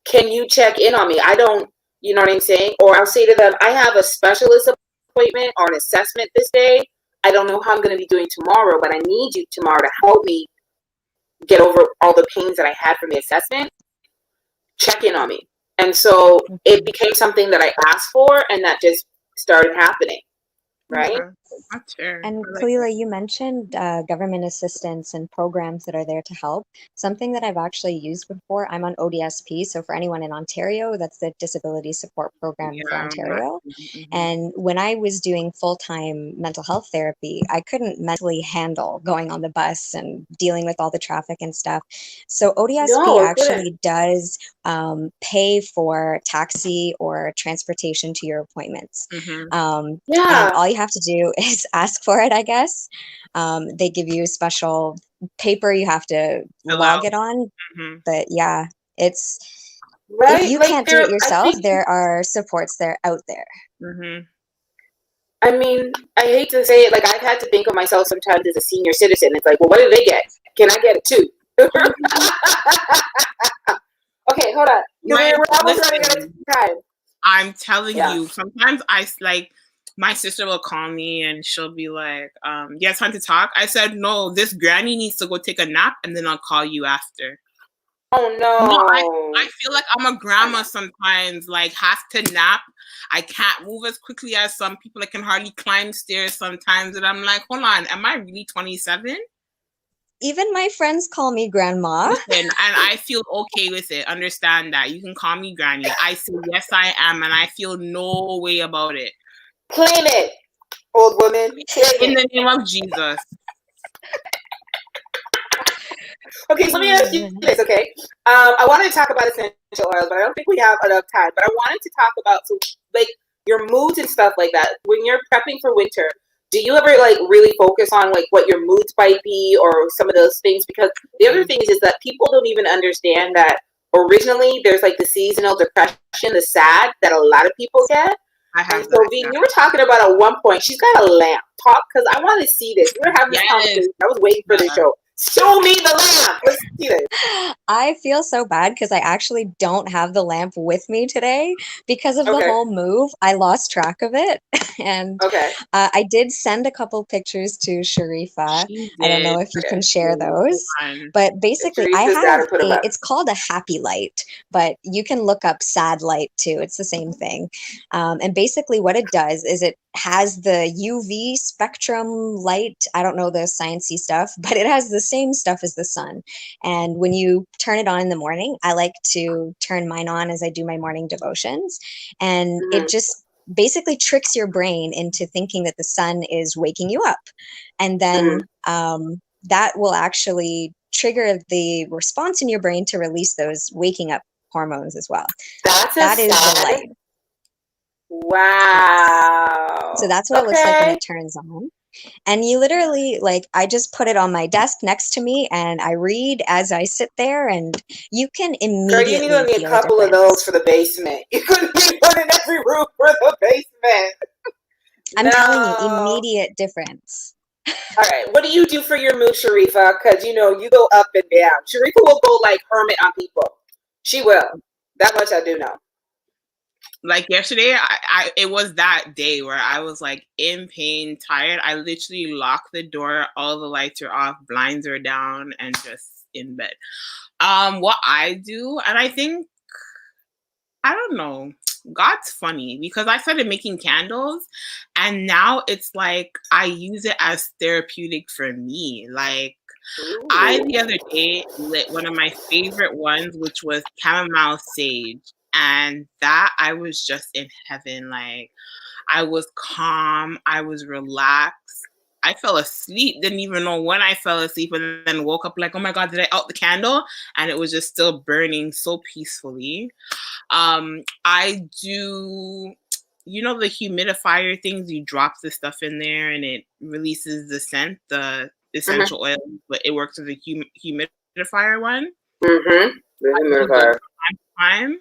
can you check in on me? I don't, you know what I'm saying? Or I'll say to them, I have a specialist appointment or an assessment this day. I don't know how I'm going to be doing tomorrow, but I need you tomorrow to help me get over all the pains that I had from the assessment. Check in on me. And so it became something that I asked for, and that just started happening. Right? That's fair. And Khalilah, you mentioned government assistance and programs that are there to help. Something that I've actually used before, I'm on ODSP. So for anyone in Ontario, that's the Disability Support Program for Ontario. And when I was doing full-time mental health therapy, I couldn't mentally handle going on the bus and dealing with all the traffic and stuff. So ODSP actually does pay for taxi or transportation to your appointments. And all you have to do is ask for it, I guess. They give you special paper you have to log it on. But yeah, it's if you can't do it yourself, there are supports out there. I mean, I hate to say it, like I've had to think of myself sometimes as a senior citizen. It's like, well, what do they get? Can I get it too? Okay, hold on. We're almost running out of time. I'm telling you, sometimes my sister will call me and she'll be like, you have time to talk? I said, no, this granny needs to go take a nap and then I'll call you after. Oh, no. I feel like I'm a grandma sometimes, like have to nap. I can't move as quickly as some people. I can hardly climb stairs sometimes. And I'm like, hold on, am I really 27? Even my friends call me grandma. Listen, and I feel okay with it. Understand that. You can call me granny. I say, yes, I am. And I feel no way about it. Claim it, old woman. In the name of Jesus. Okay, so let me ask you this, okay? I wanted to talk about essential oils, but I don't think we have enough time. But I wanted to talk about, like, your moods and stuff like that. When you're prepping for winter, do you ever, like, really focus on, like, what your moods might be or some of those things? Because the other thing is that people don't even understand that originally there's, like, the seasonal depression, the SAD, that a lot of people get. And so, V, you were talking about at one point, she's got a lamp. Talk, because I want to see this. We were having this conversation. I was waiting for the show. Show me the lamp. Let's see this. I feel so bad because I actually don't have the lamp with me today because of the whole move. I lost track of it. And I did send a couple pictures to Sharifa. I don't know if you can share those. But basically, I have it's called a happy light, but you can look up sad light too. It's the same thing. And basically what it does is it has the UV spectrum light. I don't know the sciencey stuff, but it has the same stuff as the sun. And when you turn it on in the morning, I like to turn mine on as I do my morning devotions. And it just basically tricks your brain into thinking that the sun is waking you up. And then that will actually trigger the response in your brain to release those waking up hormones as well. That is the light. Wow. So that's what it looks like when it turns on. And you literally, like, I just put it on my desk next to me and I read as I sit there, and you can immediately Girl, you need a couple of those for the basement. You couldn't need one in every room for the basement. I'm telling you, immediate difference. All right, what do you do for your mood, Shariffa? Because, you know, you go up and down. Shariffa will go like hermit on people. She will. That much I do know. Like yesterday, it was that day where I was like in pain, tired. I literally locked the door, all the lights are off, blinds are down, and just in bed. What I do, and I think, I don't know, God's funny, because I started making candles, and now it's like I use it as therapeutic for me. Like, I the other day lit one of my favorite ones, which was chamomile sage. And that, I was just in heaven. Like, I was calm. I was relaxed. I fell asleep. Didn't even know when I fell asleep, and then woke up like, oh my God, did I out the candle? And it was just still burning so peacefully. I do, you know, the humidifier things, you drop the stuff in there and it releases the scent, the essential oil, but it works with a humidifier one. The humidifier. Time.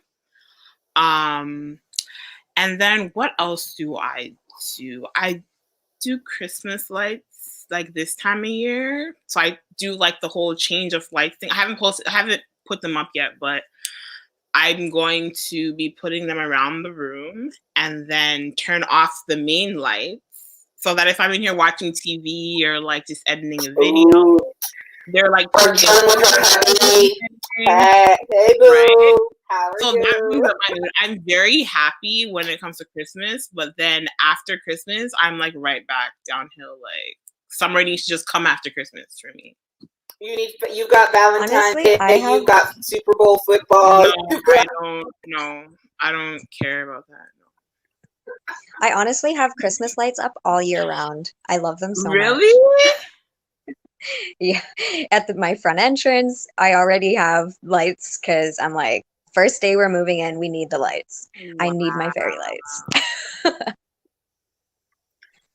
And then what else do I do? I do Christmas lights like this time of year. So I do like the whole change of lights thing. I haven't put them up yet, but I'm going to be putting them around the room and then turn off the main lights so that if I'm in here watching TV or like just editing a video, they're like hey boo. Right? How are so you? That brings up my mood. I'm very happy when it comes to Christmas, but then after Christmas, I'm like right back downhill. Like, summer needs to just come after Christmas for me. You got Valentine's Day. You got Super Bowl football. I don't care about that. No. I honestly have Christmas lights up all year round. I love them so much. Really? Yeah. At my front entrance, I already have lights because I'm like, first day we're moving in, we need the lights. Wow. I need my fairy lights.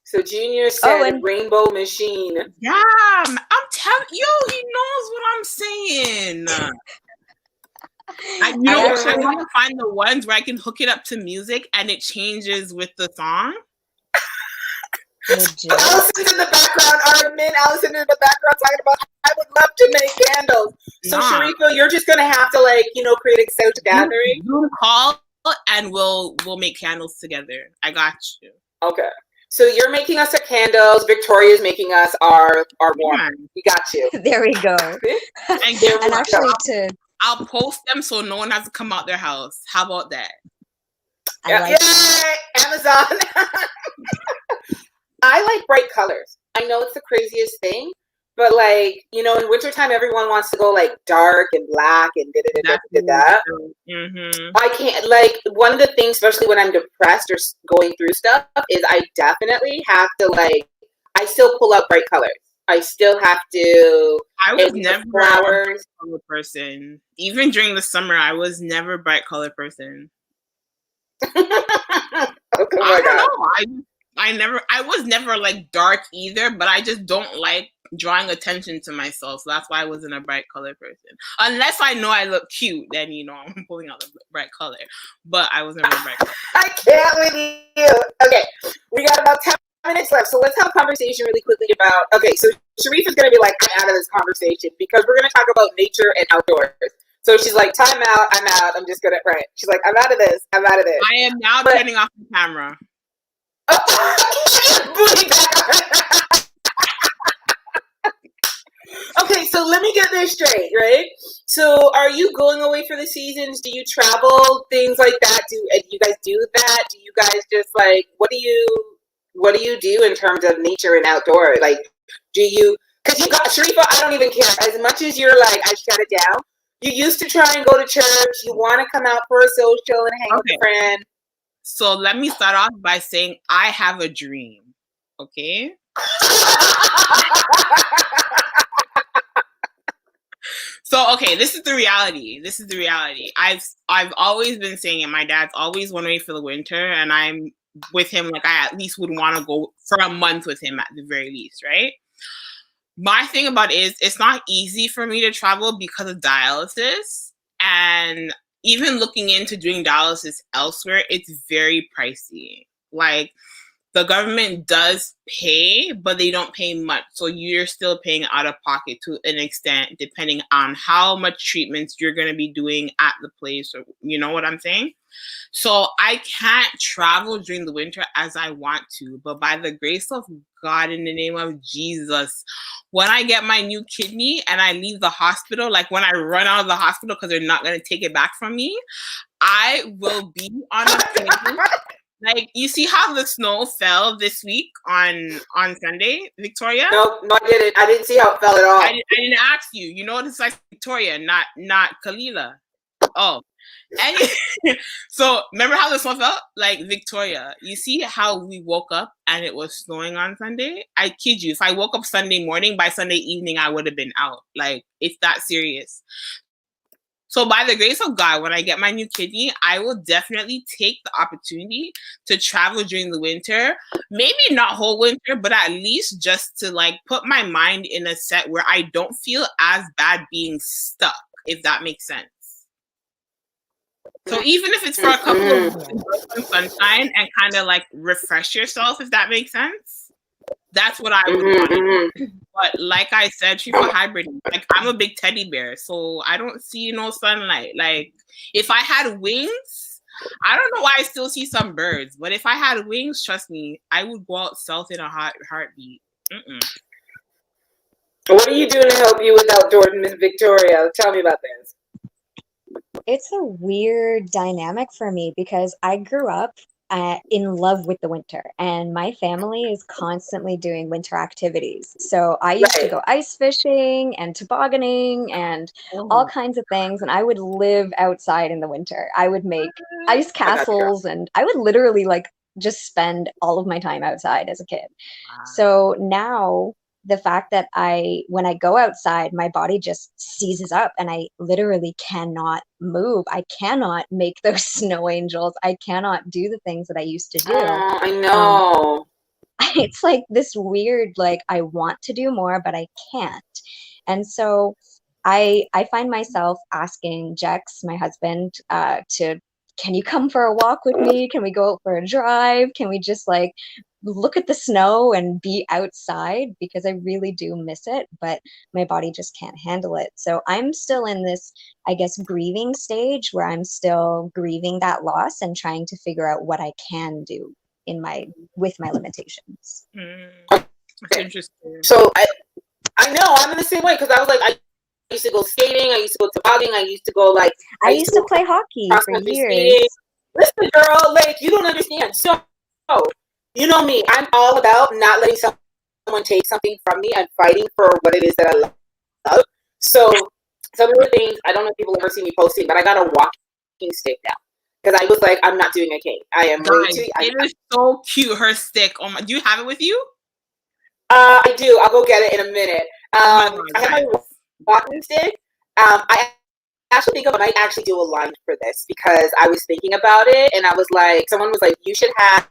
So Junior said rainbow machine. Yeah, I'm telling you, he knows what I'm saying. I want to find the ones where I can hook it up to music and it changes with the song. Allison's in the background, Allison in the background talking about, I would love to make candles. So Shariffa, you're just gonna have to create a social gathering. You call and we'll make candles together. I got you. Okay. So you're making us our candles. Victoria's making us our warm. We got you. There we go. And actually, I'll post them so no one has to come out their house. How about that? Yay! Amazon. I like bright colors. I know it's the craziest thing, but in wintertime, everyone wants to go dark and black and da-da-da-da-da. I can't, one of the things, especially when I'm depressed or going through stuff, is I definitely have to, I still pull out bright colors. I still have to. I was never a bright color person. Even during the summer, I was never a bright color person. I don't know. I was never dark either, but I just don't like drawing attention to myself. So that's why I wasn't a bright color person. Unless I know I look cute, then, I'm pulling out the bright color. But I was never a bright color. I can't with you. Okay, we got about 10 minutes left. So let's have a conversation really quickly about, so Shariffa's going to be I'm out of this conversation because we're going to talk about nature and outdoors. So she's like, time out, I'm out. I'm just going to, right. She's like, I'm out of this. I am now turning off the camera. Okay, so let me get this straight, right? So are you going away for the seasons? Do you travel, things like that? Do you guys do that? Do you guys just what do you do in terms of nature and outdoor? Do you, because you got, Shariffa, I don't even care. As much as you're I shut it down, you used to try and go to church. You want to come out for a social and hang with a friend. So let me start off by saying I have a dream. Okay. So okay, this is the reality. I've always been saying it. My dad's always went away for the winter, and I'm with him. Like I at least would want to go for a month with him at the very least, right? My thing about it is it's not easy for me to travel because of dialysis, and even looking into doing dialysis elsewhere, it's very pricey. Like the government does pay, but they don't pay much. So you're still paying out of pocket to an extent, depending on how much treatments you're going to be doing at the place. Or you know what I'm saying? So I can't travel during the winter as I want to. But by the grace of God, in the name of Jesus, when I get my new kidney and I leave the hospital, like when I run out of the hospital because they're not going to take it back from me, I will be on a plane. Like, you see how the snow fell this week on Sunday, Victoria? No, I didn't. I didn't see how it fell at all. I didn't ask you. You know, it's like Victoria, not Khalilah. Oh. And so remember how the snow felt? Like, Victoria, you see how we woke up and it was snowing on Sunday? I kid you. If I woke up Sunday morning, by Sunday evening, I would have been out. Like, it's that serious. So by the grace of God, when I get my new kidney, I will definitely take the opportunity to travel during the winter. Maybe not whole winter, but at least just to like put my mind in a set where I don't feel as bad being stuck, if that makes sense. So even if it's for a couple of weeks in sunshine and kind of like refresh yourself, if that makes sense. That's what I would want. But like I said, she's a hybrid. Like I'm a big teddy bear, so I don't see no sunlight. Like if I had wings, I don't know why I still see some birds, but if I had wings, trust me, I would go out south in a heartbeat. What are you doing to help you with outdoors, Miss Victoria? Tell me about this. It's a weird dynamic for me because I grew up in love with the winter, and my family is constantly doing winter activities. So I used to go ice fishing and tobogganing and all kinds of things, and I would live outside in the winter. I would make ice castles, and I would literally like just spend all of my time outside as a kid. So now the fact that when I go outside, my body just seizes up and I literally cannot move. I cannot make those snow angels. I cannot do the things that I used to do. Oh, I know. It's like this weird, like I want to do more, but I can't. And so I find myself asking Jex, my husband, can you come for a walk with me? Can we go out for a drive? Can we just like look at the snow and be outside? Because I really do miss it, but my body just can't handle it. So I'm still in this, I guess, grieving stage where I'm still grieving that loss and trying to figure out what I can do with my limitations. That's interesting. So I know I'm in the same way because I was like, I used to go skating, I used to go tobogganing, I used to go like I used to play hockey for years. Skating. Listen, girl, like you don't understand. So you know me, I'm all about not letting someone take something from me and fighting for what it is that I love. So some of the things, I don't know if people ever see me posting, but I got a walking stick now. Because I was like, I'm not doing a cake. I am way too. It is so cute, her stick. Oh my, do you have it with you? I do. I'll go get it in a minute. I have my walking stick. I actually think I might actually do a line for this because I was thinking about it and I was like, someone was like, you should have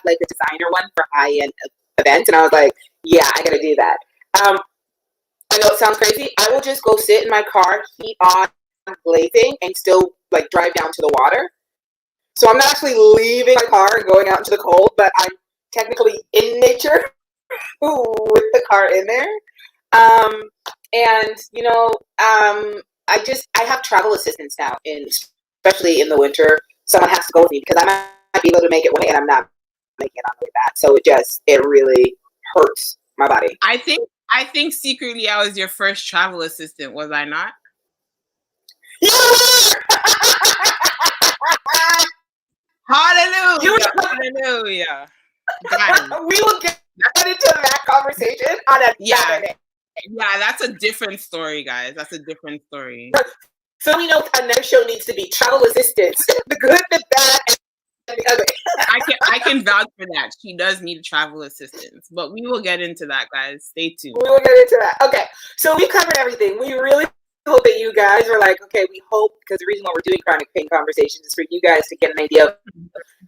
like a designer one for high-end events. And I was like, yeah, I gotta do that. I know it sounds crazy. I will just go sit in my car, heat on, blazing, and still like drive down to the water. So I'm not actually leaving my car and going out into the cold, but I'm technically in nature with the car in there. And you know, I have travel assistance now, especially in the winter. Someone has to go with me because I might be able to make it one day and I'm not making it on the way back. So it really hurts my body. I think secretly I was your first travel assistant, was I not? Hallelujah! Hallelujah! We will get into that conversation on a Saturday. Yeah, that's a different story, guys. That's a different story. So we know our next show needs to be travel assistance. The good, the bad, I can vouch for that. She does need travel assistance, but we will get into that, guys. Stay tuned. We will get into that. Okay, so we covered everything. We really hope that you guys are like, okay, we hope, because the reason why we're doing chronic pain conversations is for you guys to get an idea of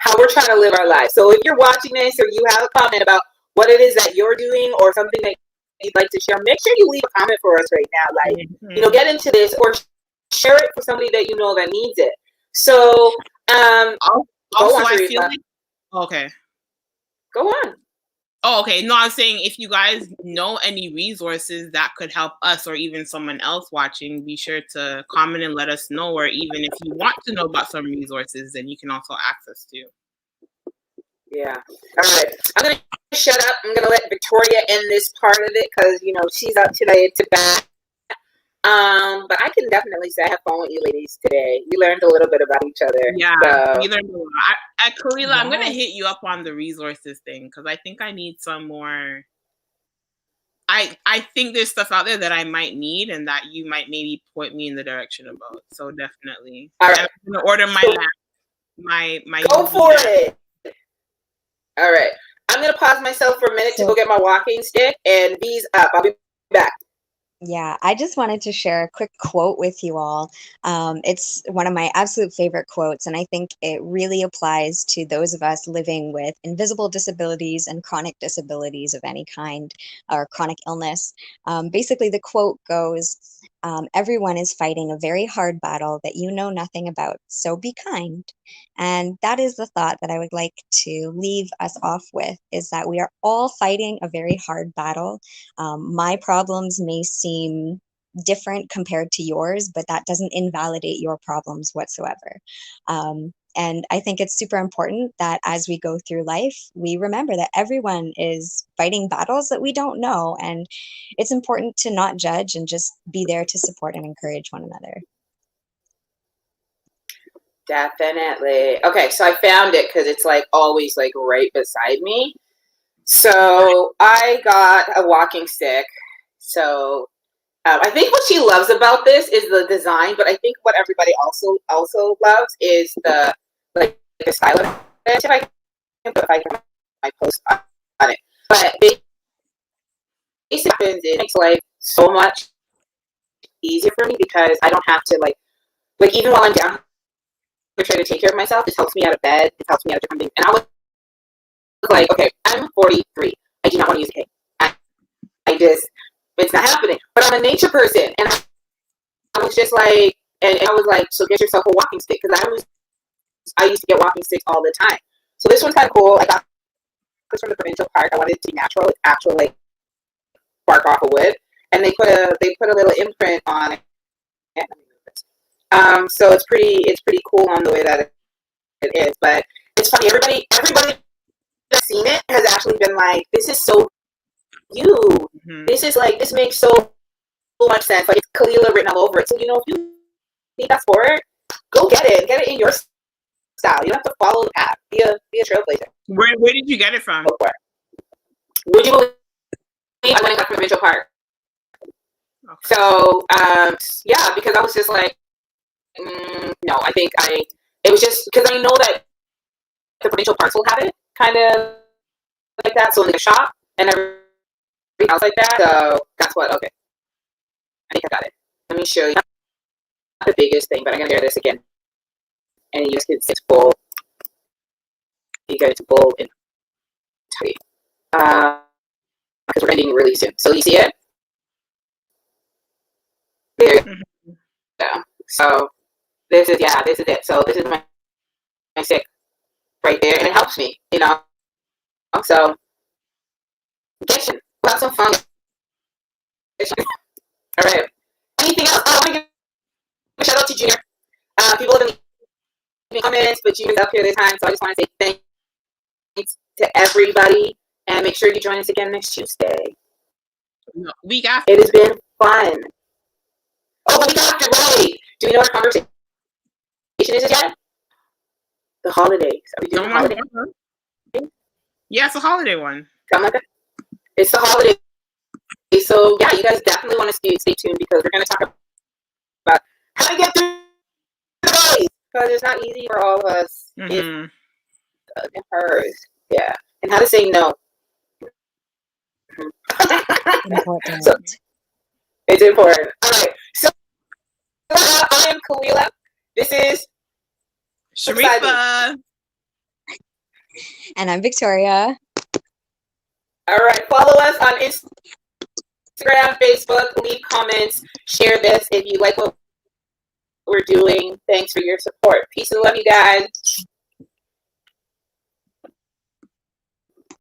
how we're trying to live our lives. So if you're watching this or you have a comment about what it is that you're doing or something that you'd like to share, make sure you leave a comment for us right now. Like, get into this or share it for somebody that you know that needs it. So, also, I feel like, okay. Go on. Oh, okay. No, I was saying if you guys know any resources that could help us or even someone else watching, be sure to comment and let us know. Or even if you want to know about some resources, then you can also access to. Yeah. All right. I'm going to shut up. I'm going to let Victoria end this part of it because, she's up today to bat. But I can definitely say I have fun with you ladies today. We learned a little bit about each other. Yeah, so. We learned a lot. Khalilah, I'm going to hit you up on the resources thing because I think I need some more. I think there's stuff out there that I might need and that you might maybe point me in the direction about. So definitely. All right. I'm going to order my my Go for it. All right. I'm going to pause myself for a minute to go get my walking stick and V's up. I'll be back. Yeah, I just wanted to share a quick quote with you all. It's one of my absolute favorite quotes, and I think it really applies to those of us living with invisible disabilities and chronic disabilities of any kind or chronic illness. Basically, the quote goes, everyone is fighting a very hard battle that you know nothing about, so be kind. And that is the thought that I would like to leave us off with, is that we are all fighting a very hard battle. My problems may seem different compared to yours, but that doesn't invalidate your problems whatsoever. And I think it's super important that as we go through life, we remember that everyone is fighting battles that we don't know. And it's important to not judge and just be there to support and encourage one another. Definitely. Okay, so I found it because it's like always like right beside me. So I got a walking stick. So I think what she loves about this is the design, but I think what everybody also loves is the style of it. If I can my post on it, but basically it makes life so much easier for me because I don't have to like even while I'm down here trying to take care of myself, this helps me out of bed. It helps me out of different things, and I was like, okay, I'm 43. I do not want to use a cane. It's not happening. But I'm a nature person, and I was just like, and I was like, so get yourself a walking stick because I used to get walking sticks all the time. So this one's kind of cool. I got this from the provincial park. I wanted it to be natural. It's actual like bark off of wood, and they put a little imprint on it. So it's pretty cool on the way that it is. But it's funny. Everybody that's seen it has actually been like, this is so you. Mm-hmm. This is like, this makes so much sense. Like it's Khalilah written all over it. So if you need that sport, go get it. Get it in your style. You don't have to follow the path. Be a trailblazer. Where did you get it from? Would you believe I went and got from Provincial Park? Okay. So yeah, because I was just like, no, I think it was just because I know that the provincial parks will have it kind of like that. So in the shop and everything else like that. So that's what. Okay, I think I got it. Let me show you. Not the biggest thing, but I'm gonna hear this again. And you can see it's full. You get it to full and tight. Because we're ending really soon. So you see it? There you go. So this is it. So this is my stick right there, and it helps me, So we'll have some fun. All right. Anything else? I want to give a shout out to Junior. People have been leaving comments, but Junior's up here this time, so I just want to say thanks to everybody, and make sure you join us again next Tuesday. No, week after. It has been fun. Oh, week after, right? Do we know what conversation is yet? The holidays. Are we doing the holiday? Yeah, it's a holiday one. Something like that. It's the holiday. So yeah, you guys definitely want to stay tuned because we're going to talk about how to get through the days because it's not easy for all of us. Mm-hmm. and hers. Yeah. And how to say no. Important. So it's important. All right. So I am Khalilah. This is Riffa. And I'm Victoria. All right. Follow us on Instagram, Facebook. Leave comments. Share this if you like what we're doing. Thanks for your support. Peace and love, you guys.